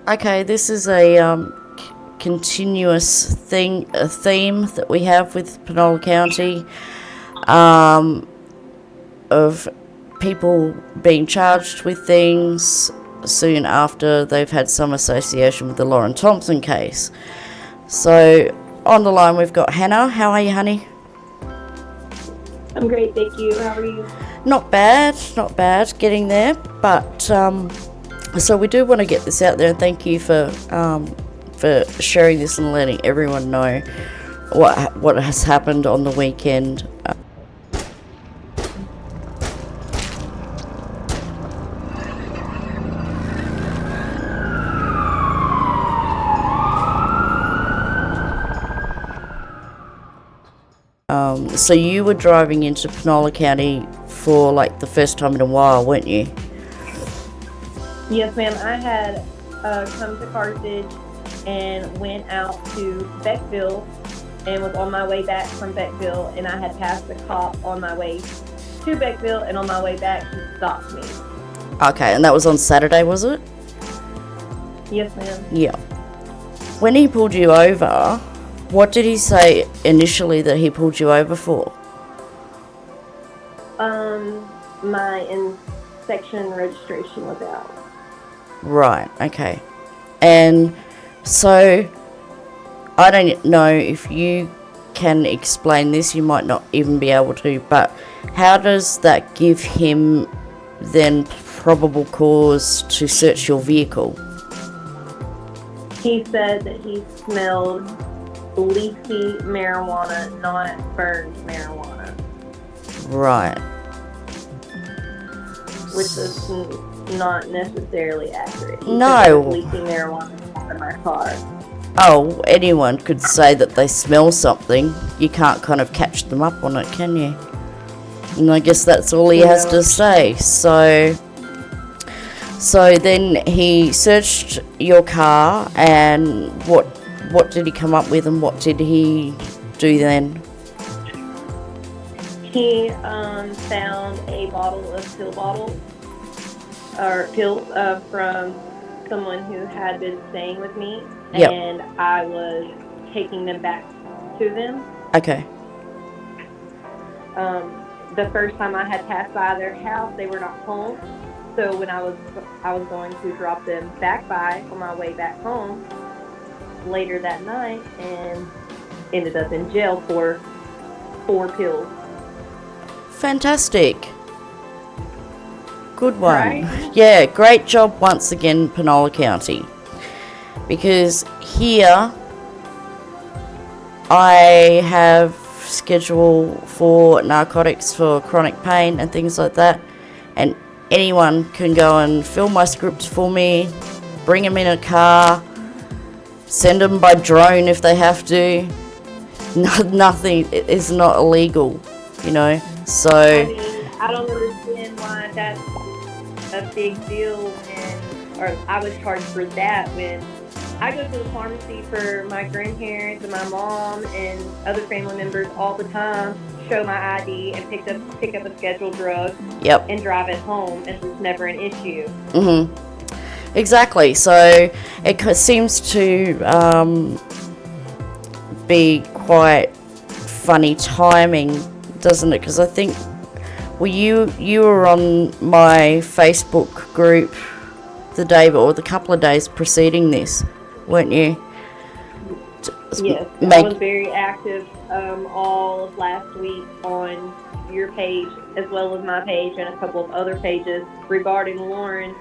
Okay, this is a continuous theme that we have with Penola County, of people being charged with things soon after they've had some association with the Lauren Thompson case. So on the line we've got Hannah. How are you, honey? I'm great, thank you. How are you? Not bad, getting there. But so we do want to get this out there, and thank you for sharing this and letting everyone know what has happened on the weekend. So you were driving into Penola County for like the first time in a while, weren't you? Yes, ma'am. I had come to Carthage and went out to Beckville and was on my way back from Beckville, and I had passed a cop on my way to Beckville, and on my way back he stopped me. Okay, and that was on Saturday, was it? Yes, ma'am. Yeah. When he pulled you over, what did he say initially that he pulled you over for? My inspection registration was out. Right, okay. And so, I don't know if you can explain this, you might not even be able to, but how does that give him then probable cause to search your vehicle? He said that he smelled leafy marijuana, not burned marijuana. Right. Which is not necessarily accurate. No. Leafy marijuana in my car. Oh, anyone could say that they smell something. You can't kind of catch them up on it, can you? And I guess that's all he has to say. So then he searched your car, and what did he come up with, and what did he do then? He found a bottle of pills from someone who had been staying with me, Yep. and I was taking them back to them. Okay. The first time I had passed by their house, they were not home. So when I was going to drop them back by on my way back home later that night, and ended up in jail for 4 pills. Fantastic. Good one. Right? Yeah, great job once again, Penola County. Because here I have schedule for narcotics for chronic pain and things like that, and anyone can go and fill my scripts for me, bring them in a car, send them by drone if they have to. Nothing is not illegal, you know. So I mean, I don't understand why that's a big deal, or I was charged for that when I go to the pharmacy for my grandparents and my mom and other family members all the time, show my ID and pick up a scheduled drug. Yep. And drive it home, and it's never an issue. Exactly. So it seems to be quite funny timing, doesn't it? Because I think you were on my Facebook group the day or the couple of days preceding this, weren't you? Yes, I was very active all of last week on your page as well as my page and a couple of other pages regarding Lauren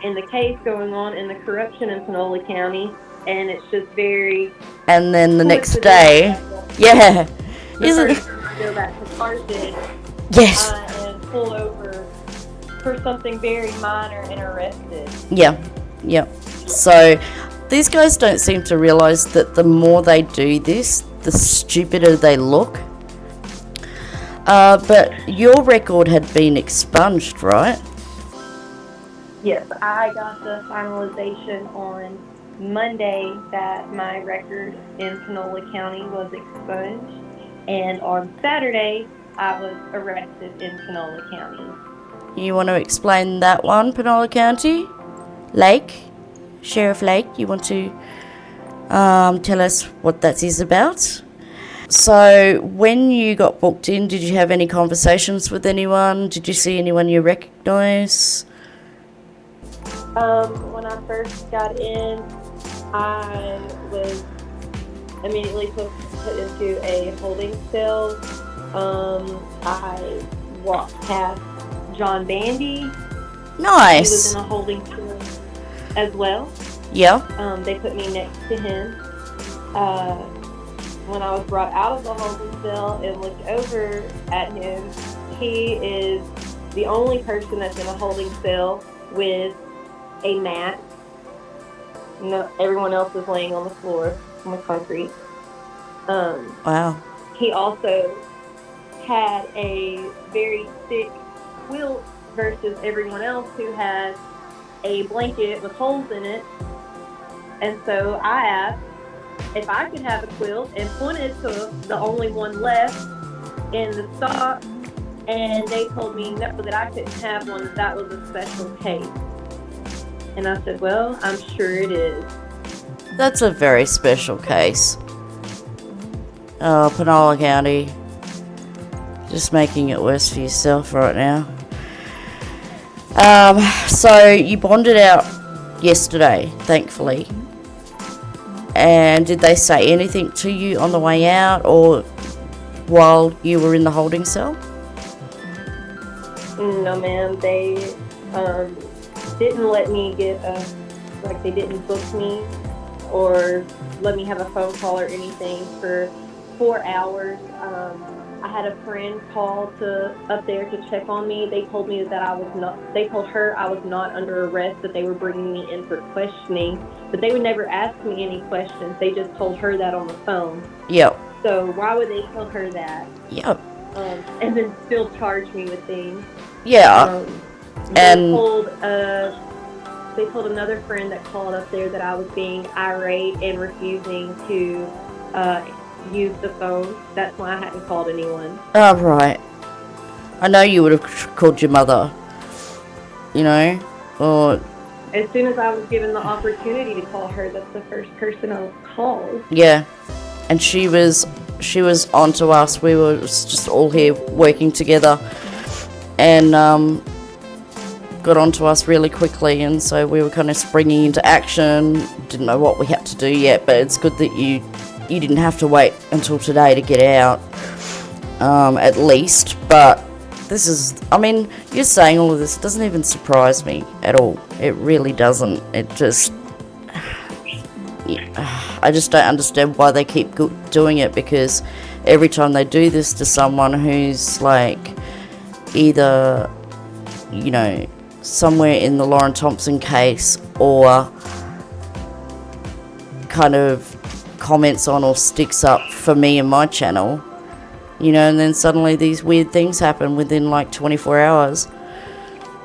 and the case going on and the corruption in Penola County, and it's just very. And then the next day, yeah, isn't it? I go back to Carthage. Yes. And pull over for something very minor and arrested. Yeah. So these guys don't seem to realize that the more they do this, the stupider they look. But your record had been expunged, right? Yes, I got the finalization on Monday that my record in Penola County was expunged, and on Saturday I was arrested in Penola County. You want to explain that one, Penola County? Lake? Sheriff Lake, you want to tell us what that is about? So when you got booked in, did you have any conversations with anyone? Did you see anyone you recognise? When I first got in, I was immediately put into a holding cell. I walked past John Bandy. Nice. He was in a holding cell as well. Yeah. They put me next to him. When I was brought out of the holding cell and looked over at him, he is the only person that's in a holding cell with a mat. No, everyone else is laying on the floor, on the concrete. Wow. He also had a very thick quilt versus everyone else who had a blanket with holes in it. And so I asked if I could have a quilt and pointed to the only one left in the stock, and they told me no, that I couldn't have one, that was a special case. And I said, well, I'm sure it is. That's a very special case. Oh, Penola County. Just making it worse for yourself right now. So you bonded out yesterday, thankfully. And did they say anything to you on the way out or while you were in the holding cell? No, ma'am. They didn't let me get they didn't book me or let me have a phone call or anything for 4 hours. I had a friend call up there to check on me. They told me that they told her I was not under arrest, that they were bringing me in for questioning, but they would never ask me any questions. They just told her that on the phone. Yep. So why would they tell her that? Yep. And then still charge me with things? Yeah. They told another friend that called up there that I was being irate and refusing to use the phone. That's why I hadn't called anyone. Oh, right. I know you would have called your mother, you know, or... As soon as I was given the opportunity to call her, that's the first person I called. Yeah. And she was on to us. We were just all here working together and got onto us really quickly, and so we were kind of springing into action. Didn't know what we had to do yet, but it's good that you didn't have to wait until today to get out, at least. But this is, I mean, you're saying all of this, it doesn't even surprise me at all. It really doesn't. It just, I just don't understand why they keep doing it, because every time they do this to someone who's like either, you know, somewhere in the Lauren Thompson case or kind of comments on or sticks up for me and my channel, you know, and then suddenly these weird things happen within like 24 hours.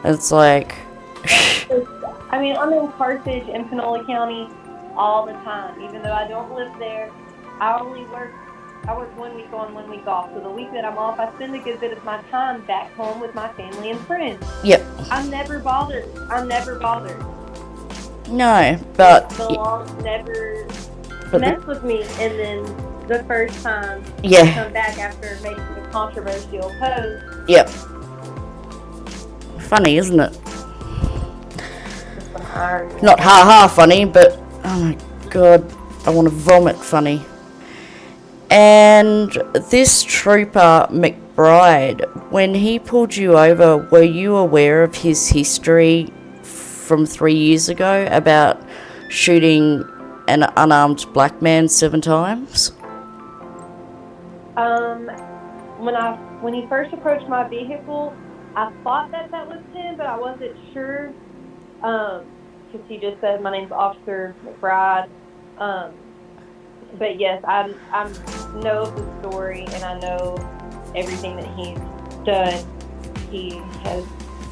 It's like... I mean, I'm in Carthage in Penola County all the time. Even though I don't live there, I work 1 week on, 1 week off. So the week that I'm off, I spend a good bit of my time back home with my family and friends. Yep. I'm never bothered. No, but... The law never mess with me, and then the first time I come back after making a controversial post. Yep. Funny, isn't it? Not ha-ha funny, but oh my god, I want to vomit funny. And this trooper McBride, when he pulled you over, were you aware of his history from 3 years ago about shooting an unarmed black man 7 times? When he first approached my vehicle, I thought that was him, but I wasn't sure. Because he just said, "My name's Officer McBride." But yes, I know of the story, and I know everything that he's done.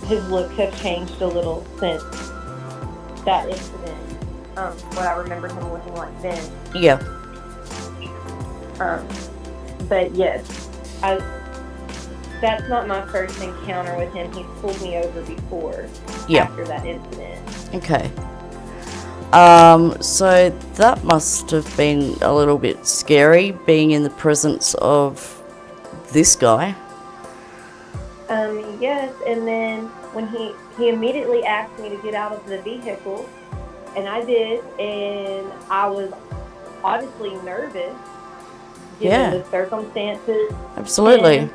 His looks have changed a little since that incident. What I remember him looking like then. Yeah. But yes, that's not my first encounter with him. He's pulled me over before. Yeah. After that incident. Okay. So that must have been a little bit scary, being in the presence of this guy. Yes, and then when he immediately asked me to get out of the vehicle, and I did, and I was obviously nervous given the circumstances. Absolutely. And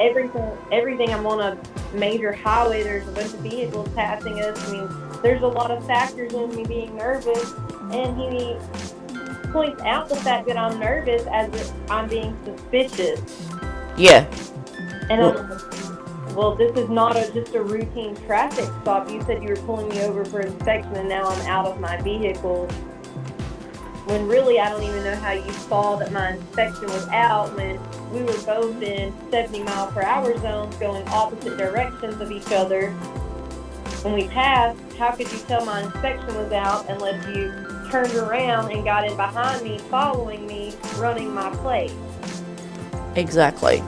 everything. I'm on a major highway. There's a bunch of vehicles passing us. I mean, there's a lot of factors in me being nervous, and he points out the fact that I'm nervous as if I'm being suspicious. Yeah. And I'm like, well, this is not just a routine traffic stop. You said you were pulling me over for inspection, and now I'm out of my vehicle. When really, I don't even know how you saw that my inspection was out when we were both in 70-mile-per-hour zones going opposite directions of each other. When we passed, how could you tell my inspection was out unless you turned around and got in behind me, following me, running my plate? Exactly.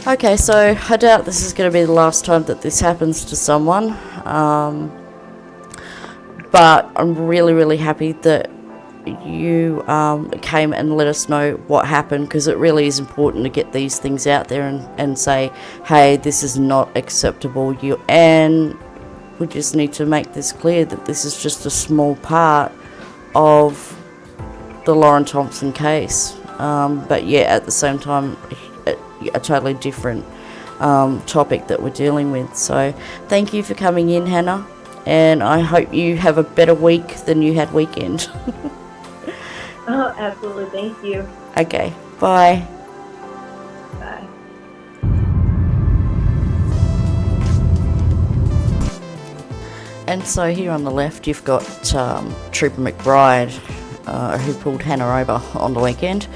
Okay, so I doubt this is going to be the last time that this happens to someone. But I'm really, really happy that you came and let us know what happened, because it really is important to get these things out there and say, hey, this is not acceptable. And we just need to make this clear that this is just a small part of the Lauren Thompson case. But yeah, at the same time, a totally different topic that we're dealing with. So thank you for coming in, Hannah, and I hope you have a better week than you had weekend. Oh, absolutely. Thank you. Okay, bye. Bye. And so here on the left, you've got Trooper McBride, who pulled Hannah over on the weekend.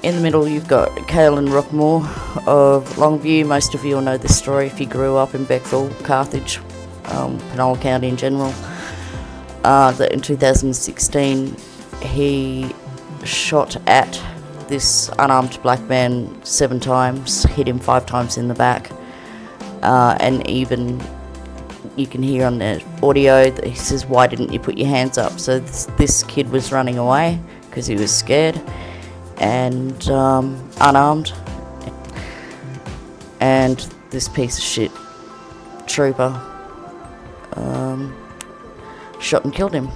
In the middle, you've got Kaylin Rockmore of Longview. Most of you will know this story if you grew up in Beckville, Carthage, Penola County in general. That in 2016, he shot at this unarmed black man 7 times, hit him 5 times in the back, and even you can hear on the audio that he says, "Why didn't you put your hands up?" So this kid was running away because he was scared and unarmed, and this piece of shit trooper shot and killed him.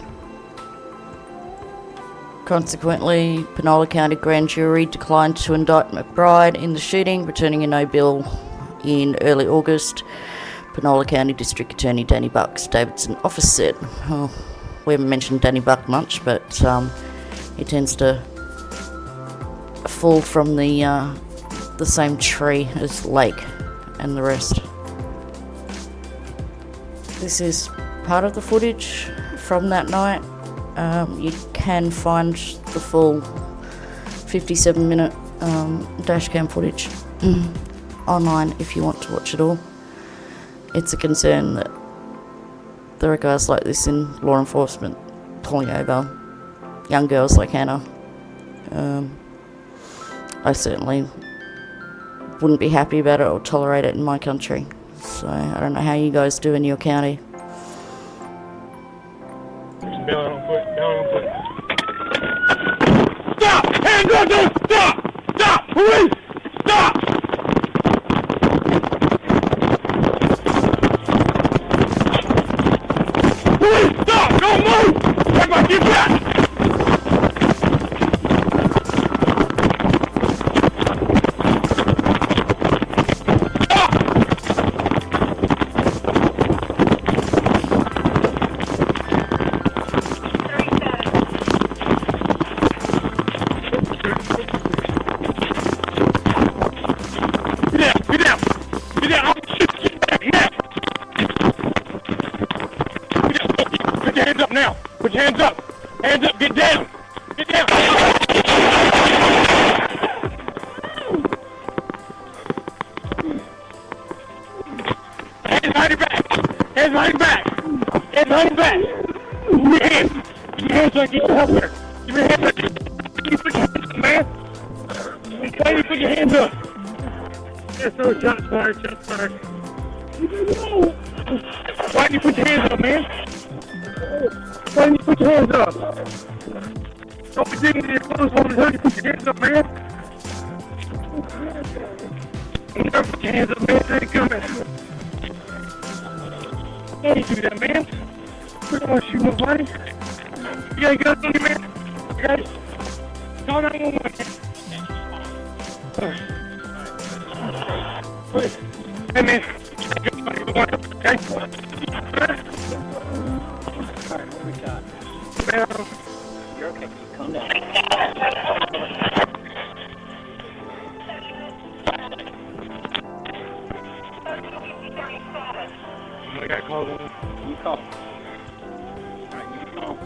Consequently, Penola County Grand Jury declined to indict McBride in the shooting, returning a no bill in early August. Penola County District Attorney Danny Buck's Davidson office said. Oh, we haven't mentioned Danny Buck much, but he tends to fall from the same tree as Lake and the rest. This is part of the footage from that night. You can find the full 57-minute dashcam footage online if you want to watch it all. It's a concern that there are guys like this in law enforcement pulling over young girls like Hannah. I certainly wouldn't be happy about it or tolerate it in my country. So I don't know how you guys do in your county. Down on foot. Stop! Hands up, dude! Stop! Stop! Police! Stop! Police, stop! Don't move! Everybody get back! Put your hands up! Hands up! Get down! Get down! Hands behind your back! Hands behind your back! Hands behind your back! Give me your hands! Give me your hands so I can get you out there! Give me your hands! You put your hands up, man! You put your hands up! Yes, no, shots fired, shots fired. Why didn't you put your hands up, man? Why didn't you put your hands up? Don't be digging in your clothes holding the hood. You put your hands up, man. You never put your hands up, man. They ain't coming. Why do you do that, man? We don't want to shoot nobody. You got guns on you, man? You got it? Call 911. Wait. Hey, man. Okay? Alright, what we got? Man, You're okay. Calm down. I got called in. You call. Alright, you call.